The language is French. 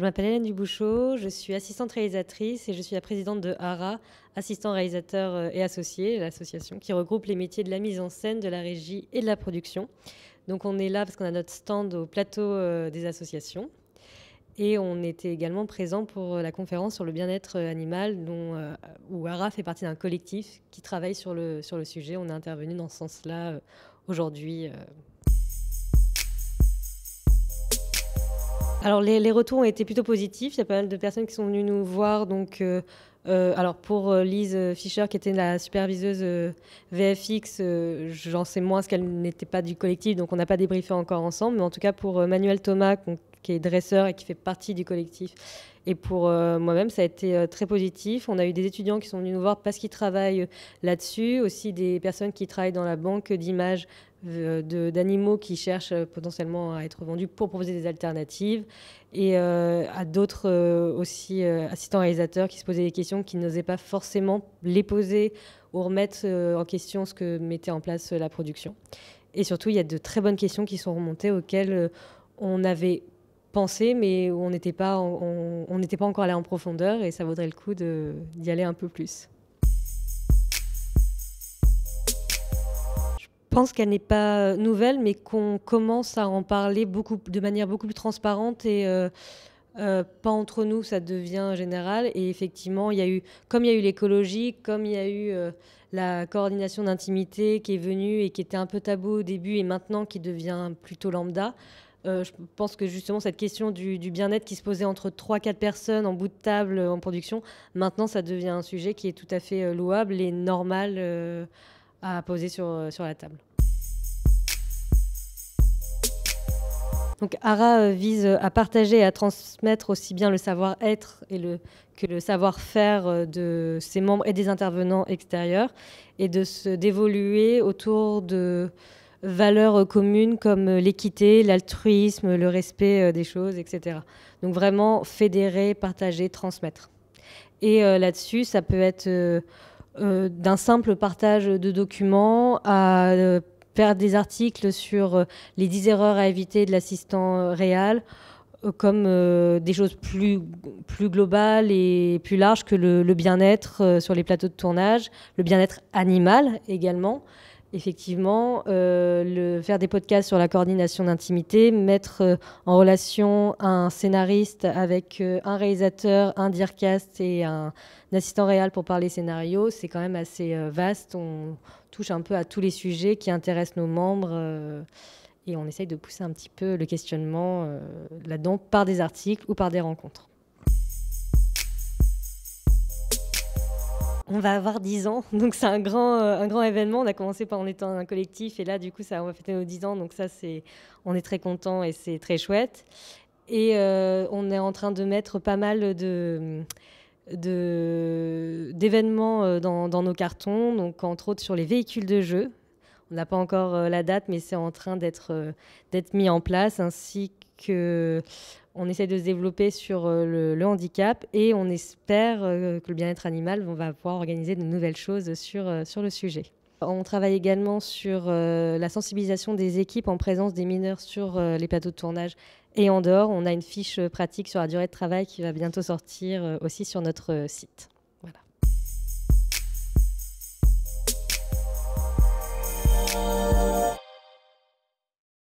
je m'appelle Hélène Dubouchot, je suis assistante réalisatrice et je suis la présidente de ARA, assistant réalisateur et associé, l'association qui regroupe les métiers de la mise en scène, de la régie et de la production. Donc on est là parce qu'on a notre stand au plateau des associations. Et on était également présent pour la conférence sur le bien-être animal, où ARA fait partie d'un collectif qui travaille sur le sujet. On est intervenu dans ce sens-là aujourd'hui. Alors les retours ont été plutôt positifs. Il y a pas mal de personnes qui sont venues nous voir. Donc, alors pour Lise Fischer, qui était la superviseuse VFX, j'en sais moins parce qu'elle n'était pas du collectif, donc on n'a pas débriefé encore ensemble. Mais en tout cas pour Manuel Thomas, qui est dresseur et qui fait partie du collectif, et pour moi-même, ça a été très positif. On a eu des étudiants qui sont venus nous voir parce qu'ils travaillent là-dessus, aussi des personnes qui travaillent dans la banque d'images d'animaux qui cherchent potentiellement à être vendus pour proposer des alternatives, et à d'autres aussi assistants réalisateurs qui se posaient des questions qui n'osaient pas forcément les poser ou remettre en question ce que mettait en place la production. Et surtout, il y a de très bonnes questions qui sont remontées auxquelles on avait pensé, mais où on n'était pas encore allé en profondeur, et ça vaudrait le coup d'y aller un peu plus. Je pense qu'elle n'est pas nouvelle, mais qu'on commence à en parler de manière beaucoup plus transparente et pas entre nous, ça devient général. Et effectivement, comme il y a eu l'écologie, comme il y a eu la coordination d'intimité qui est venue et qui était un peu tabou au début et maintenant qui devient plutôt lambda. Je pense que justement cette question du bien-être qui se posait entre 3-4 personnes en bout de table en production, maintenant ça devient un sujet qui est tout à fait louable et normal à poser sur la table. Donc ARA vise à partager et à transmettre aussi bien le savoir-être que le savoir-faire de ses membres et des intervenants extérieurs, et d'évoluer autour de valeurs communes comme l'équité, l'altruisme, le respect des choses, etc. Donc vraiment fédérer, partager, transmettre. Et là-dessus, ça peut être d'un simple partage de documents à faire des articles sur les 10 erreurs à éviter de l'assistant réal, comme des choses plus globales et plus larges que le bien-être sur les plateaux de tournage, le bien-être animal également. Effectivement, faire des podcasts sur la coordination d'intimité, mettre en relation un scénariste avec un réalisateur, un direcast et un assistant réal pour parler scénario, c'est quand même assez vaste. On touche un peu à tous les sujets qui intéressent nos membres et on essaye de pousser un petit peu le questionnement là-dedans par des articles ou par des rencontres. On va avoir 10 ans, donc c'est un grand événement. On a commencé en étant un collectif et là, du coup, on va fêter nos 10 ans. Donc ça, on est très contents et c'est très chouette. Et on est en train de mettre pas mal d'événements dans nos cartons, donc entre autres sur les véhicules de jeu. On n'a pas encore la date, mais c'est en train d'être mis en place, ainsi que on essaie de se développer sur le handicap, et on espère que le bien-être animal, on va pouvoir organiser de nouvelles choses sur le sujet. On travaille également sur la sensibilisation des équipes en présence des mineurs sur les plateaux de tournage et en dehors. On a une fiche pratique sur la durée de travail qui va bientôt sortir aussi sur notre site.